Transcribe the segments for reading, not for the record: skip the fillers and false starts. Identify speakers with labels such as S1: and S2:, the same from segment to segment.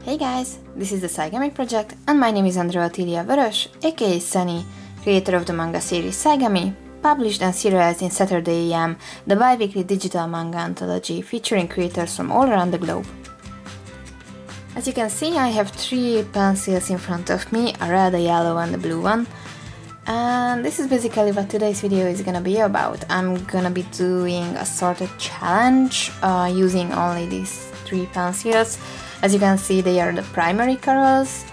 S1: Hey guys, this is the Saigamiproject and my name is Andrea Otilia Vörös, aka Sunny, creator of the manga series Saigami, published and serialized in Saturday AM, the bi-weekly digital manga anthology featuring creators from all around the globe. As you can see, I have 3 pencils in front of me, a red, a yellow and a blue one. And this is basically what today's video is gonna be about. I'm gonna be doing a sort of challenge using only these 3 pencils. As you can see, they are the primary colors.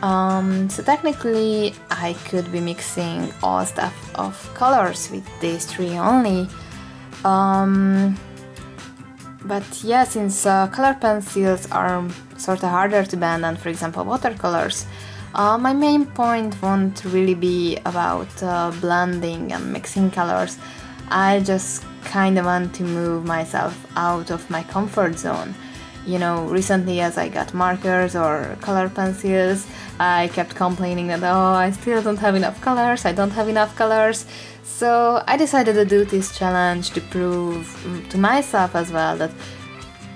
S1: So technically I could be mixing all stuff of colors with these 3 only. But yeah, since color pencils are sort of harder to bend than, for example, watercolors, my main point won't really be about blending and mixing colors. I just kind of want to move myself out of my comfort zone. You know, recently as I got markers or color pencils, I kept complaining that, oh, I still don't have enough colors, I don't have enough colors. So I decided to do this challenge to prove to myself as well that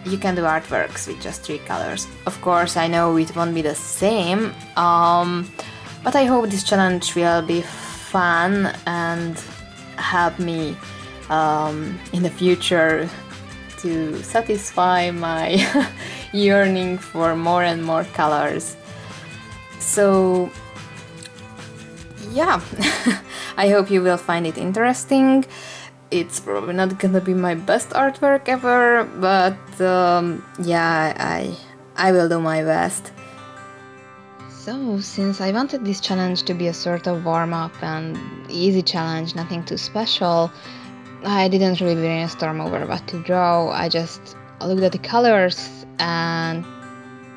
S1: you can do artworks with just 3 colors. Of course, I know it won't be the same, but I hope this challenge will be fun and help me in the future to satisfy my yearning for more and more colors. So yeah, I hope you will find it interesting. It's probably not gonna be my best artwork ever, but yeah, I will do my best. So, since I wanted this challenge to be a sort of warm-up and easy challenge, nothing too special, I didn't really brainstorm over what to draw. I just looked at the colors and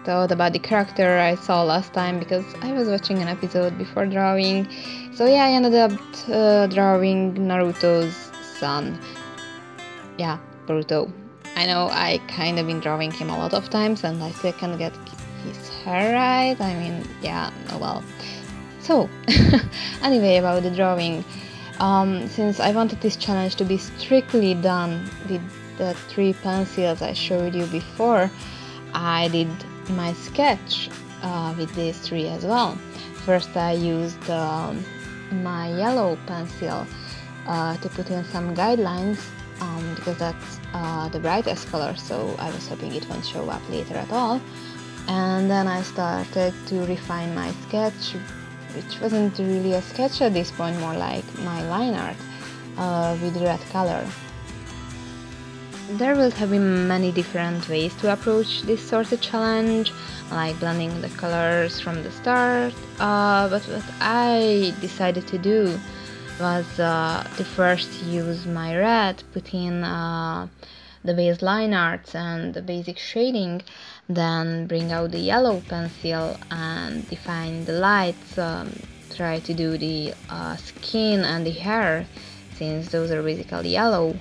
S1: thought about the character I saw last time because I was watching an episode before drawing. So yeah, I ended up drawing Naruto's son. Yeah, Boruto. I know I kind of been drawing him a lot of times and I still can't get his hair right. I mean, yeah, oh well. So, anyway, about the drawing. Since I wanted this challenge to be strictly done with the 3 pencils I showed you before, I did my sketch with these 3 as well. First I used my yellow pencil to put in some guidelines because that's the brightest color, so I was hoping it won't show up later at all. And then I started to refine my sketch, which wasn't really a sketch at this point, more like my line art with red color. There will have been many different ways to approach this sort of challenge, like blending the colors from the start, but what I decided to do was to first use my red, put in the base line arts and the basic shading, then bring out the yellow pencil and define the lights, try to do the skin and the hair, since those are basically yellow.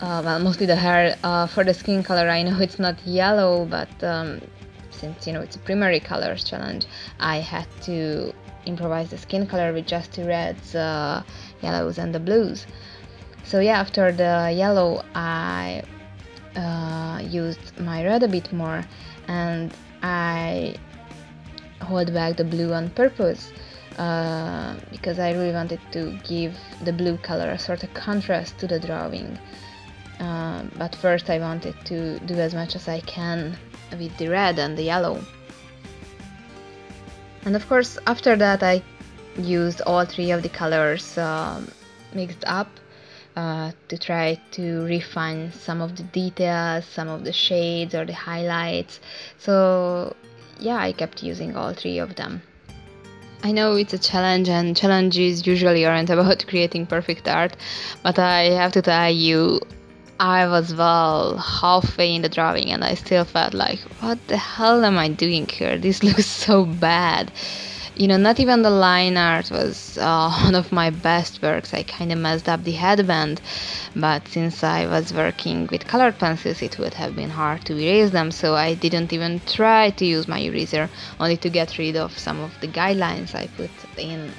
S1: Well, mostly the hair. For the skin color, I know it's not yellow, but since, you know, it's a primary colors challenge, I had to improvise the skin color with just 2 reds, yellows and the blues. So yeah, after the yellow I used my red a bit more, and I hold back the blue on purpose because I really wanted to give the blue color a sort of contrast to the drawing. But first I wanted to do as much as I can with the red and the yellow. And of course after that I used all 3 of the colors mixed up to try to refine some of the details, some of the shades or the highlights. So yeah, I kept using all 3 of them. I know it's a challenge and challenges usually aren't about creating perfect art, but I have to tell you, I was well halfway in the drawing and I still felt like, what the hell am I doing here? This looks so bad. You know, not even the line art was one of my best works. I kind of messed up the headband, but since I was working with colored pencils, it would have been hard to erase them, so I didn't even try to use my eraser, only to get rid of some of the guidelines I put in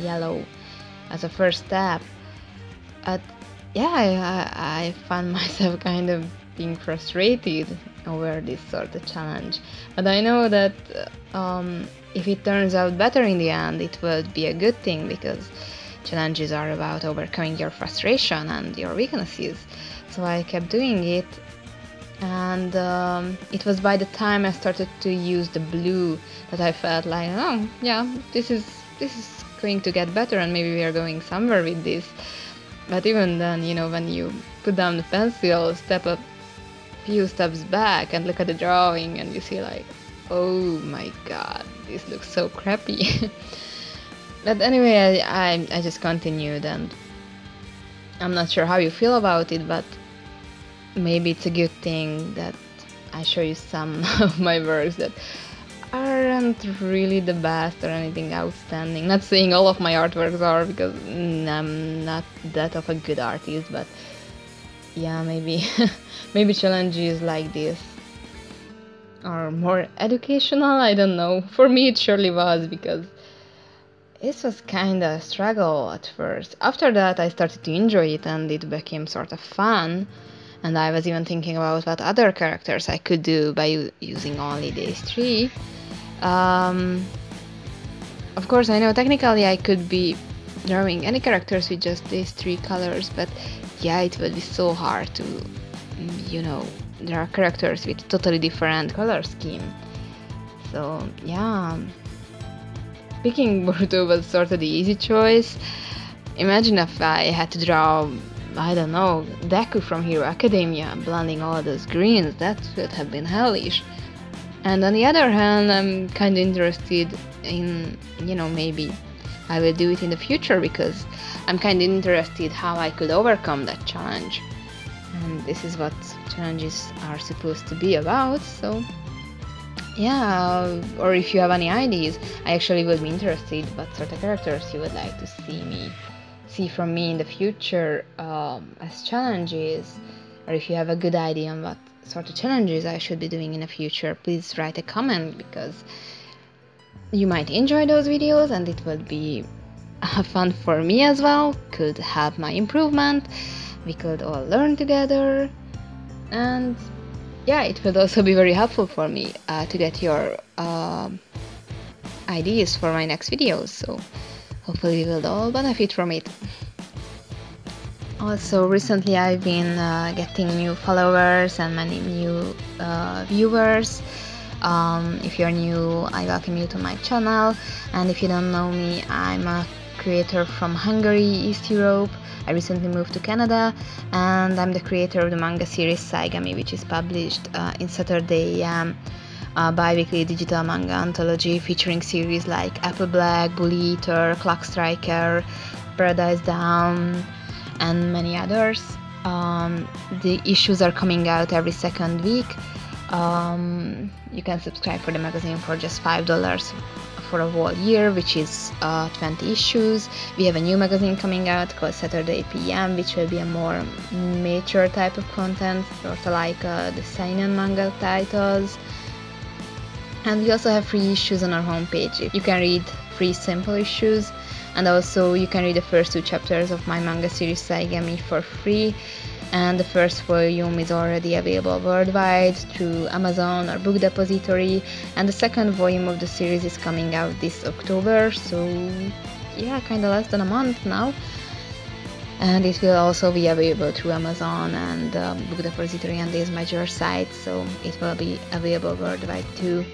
S1: yellow as a first step. Yeah, I found myself kind of being frustrated over this sort of challenge. But I know that if it turns out better in the end, it will be a good thing, because challenges are about overcoming your frustration and your weaknesses. So I kept doing it, and it was by the time I started to use the blue that I felt like, oh yeah, this is going to get better, and maybe we are going somewhere with this. But even then, you know, when you put down the pencil, step a few steps back and look at the drawing, and you see like, oh my god, this looks so crappy. But anyway, I just continued, and I'm not sure how you feel about it, but maybe it's a good thing that I show you some of my works that aren't really the best or anything outstanding. Not saying all of my artworks are, because I'm not that of a good artist, but yeah, maybe maybe challenges like this are more educational, I don't know. For me it surely was, because it was kinda a struggle at first. After that I started to enjoy it, and it became sort of fun. And I was even thinking about what other characters I could do by using only these three. Of course, I know technically I could be drawing any characters with just these three colors, but yeah, it would be so hard to, you know, draw characters with totally different color scheme. So yeah, picking Boruto was sort of the easy choice. Imagine if I had to draw, I don't know, Deku from Hero Academia, blending all those greens. That would have been hellish. And on the other hand, I'm kind of interested in, you know, maybe I will do it in the future, because I'm kind of interested how I could overcome that challenge. And this is what challenges are supposed to be about, so yeah. Or if you have any ideas, I actually would be interested what sort of characters you would like to see from me in the future as challenges, or if you have a good idea on what sort of challenges I should be doing in the future, please write a comment, because you might enjoy those videos and it would be fun for me as well, could help my improvement, we could all learn together, and yeah, it would also be very helpful for me to get your ideas for my next videos, so hopefully we will all benefit from it. Also, recently I've been getting new followers and many new viewers. If you're new, I welcome you to my channel, and if you don't know me, I'm a creator from Hungary, East Europe. I recently moved to Canada, and I'm the creator of the manga series Saigami, which is published in Saturday a bi-weekly digital manga anthology featuring series like Apple Black, Bully Eater, Clock Striker, Paradise Down, and many others. The issues are coming out every second week. You can subscribe for the magazine for just $5 for a whole year, which is 20 issues. We have a new magazine coming out called Saturday PM, which will be a more mature type of content, sort of like the seinen manga titles. And we also have free issues on our homepage. You can read free sample issues, and also you can read the first 2 chapters of my manga series Saigami for free, and the first volume is already available worldwide through Amazon or Book Depository, and the second volume of the series is coming out this October, so yeah, kinda less than a month now, and it will also be available through Amazon and Book Depository and these major sites, so it will be available worldwide too.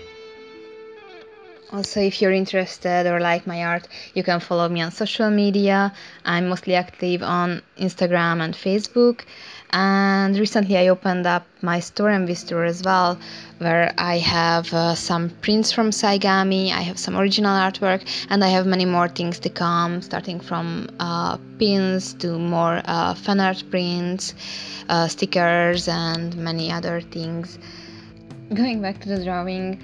S1: Also, if you're interested or like my art, you can follow me on social media. I'm mostly active on Instagram and Facebook. And recently I opened up my store and store as well, where I have some prints from Saigami, I have some original artwork, and I have many more things to come, starting from pins to more fan art prints, stickers, and many other things. Going back to the drawing,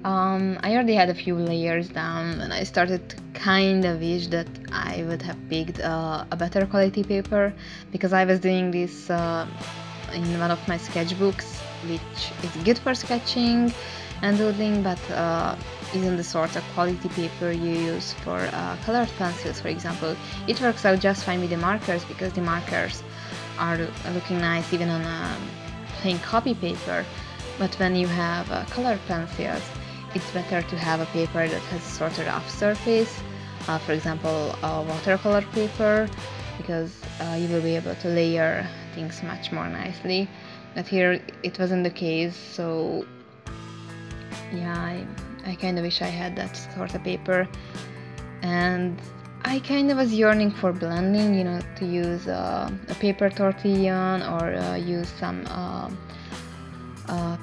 S1: I already had a few layers down, and I started to kind of wish that I would have picked a better quality paper, because I was doing this in one of my sketchbooks, which is good for sketching and doodling, but isn't the sort of quality paper you use for colored pencils, for example. It works out just fine with the markers, because the markers are looking nice even on a plain copy paper. But when you have colored pencils, it's better to have a paper that has a sort of rough surface, for example a watercolor paper, because you will be able to layer things much more nicely. But here it wasn't the case, so yeah, I kind of wish I had that sort of paper. And I kind of was yearning for blending, you know, to use a paper tortillon or use some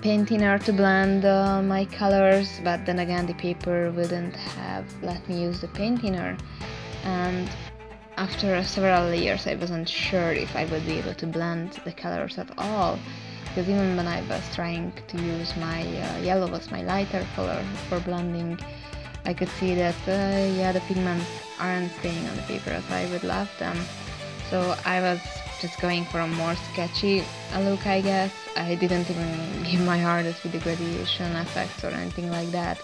S1: paint thinner to blend my colors, but then again the paper wouldn't have let me use the paint thinner, and after several layers I wasn't sure if I would be able to blend the colors at all, because even when I was trying to use my yellow was my lighter color for blending, I could see that yeah, the pigments aren't staying on the paper as I would love them. So I was just going for a more sketchy look, I guess. I didn't even give my hardest with the gradation effects or anything like that.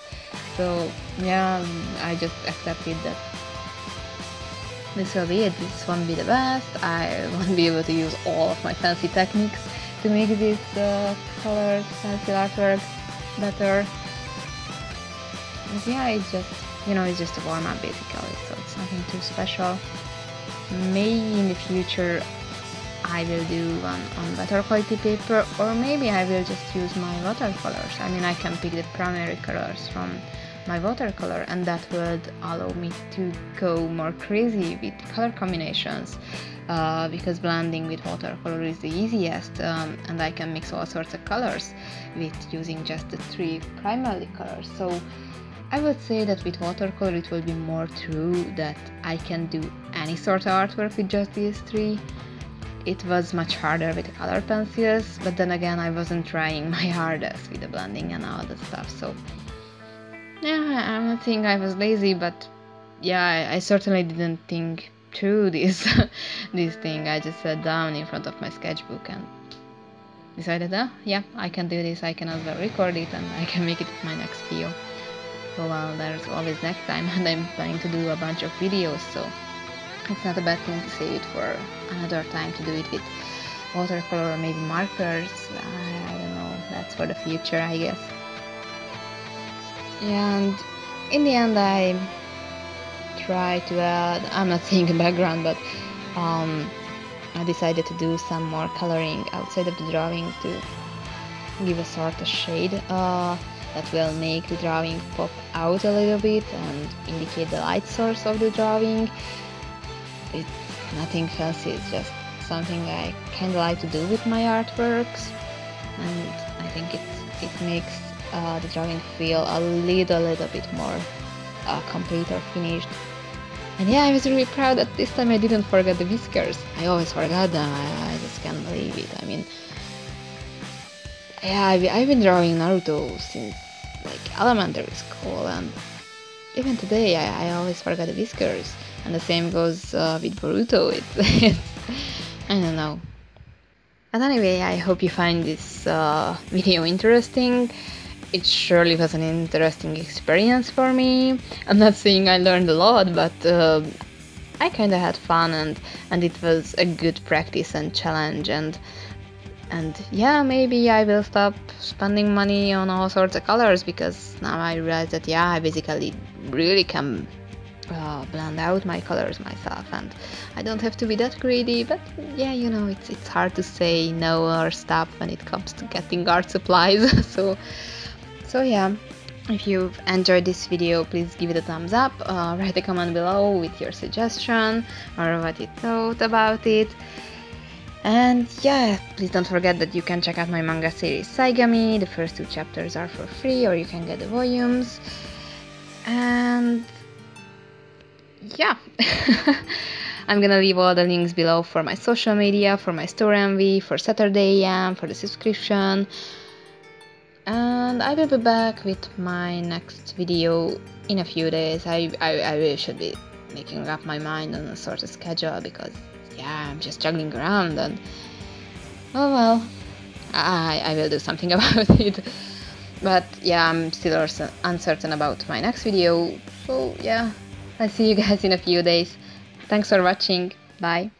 S1: So yeah, I just accepted that this will be it. This won't be the best. I won't be able to use all of my fancy techniques to make this colored fancy artwork better. But yeah, it's just, you know, it's just a warm-up basically, so it's nothing too special. Maybe in the future I will do one on better quality paper, or maybe I will just use my watercolors. I mean, I can pick the primary colors from my watercolor, and that would allow me to go more crazy with color combinations, because blending with watercolor is the easiest, and I can mix all sorts of colors with using just the 3 primary colors. So I would say that with watercolor it will be more true that I can do any sort of artwork with just these 3. It was much harder with the color pencils, but then again I wasn't trying my hardest with the blending and all that stuff, so yeah, I'm not saying I was lazy, but yeah, I certainly didn't think through this this thing. I just sat down in front of my sketchbook and decided, yeah, I can do this, I can as well record it, and I can make it my next video. So well, there's always next time, and I'm planning to do a bunch of videos, so it's not a bad thing to save it for another time to do it with watercolor or maybe markers. I don't know, that's for the future, I guess. And in the end I try to add, I'm not saying a background, but I decided to do some more coloring outside of the drawing to give a sort of shade that will make the drawing pop out a little bit and indicate the light source of the drawing. It's nothing fancy, it's just something I kinda like to do with my artworks, and I think it makes the drawing feel a little bit more complete or finished. And yeah, I was really proud that this time I didn't forget the whiskers. I always forgot them, I just can't believe it. I mean, yeah, I've been drawing Naruto since like elementary school, and even today I always forget the whiskers. And the same goes with Boruto. It's I don't know. But anyway, I hope you find this video interesting. It surely was an interesting experience for me. I'm not saying I learned a lot, but I kinda had fun, and it was a good practice and challenge, and yeah, maybe I will stop spending money on all sorts of colors, because now I realize that yeah, I basically really can blend out my colors myself, and I don't have to be that greedy. But yeah, you know, it's hard to say no or stop when it comes to getting art supplies. so yeah, if you've enjoyed this video, please give it a thumbs up, write a comment below with your suggestion or what you thought about it. And yeah, please don't forget that you can check out my manga series Saigami. The first 2 chapters are for free, or you can get the volumes. And yeah, I'm gonna leave all the links below for my social media, for my store MV, for Saturday AM, for the subscription. And I will be back with my next video in a few days. I really should be making up my mind on a sort of schedule, because yeah, I'm just juggling around, and oh well, I will do something about it. But yeah, I'm still uncertain about my next video, so yeah, I'll see you guys in a few days. Thanks for watching, bye.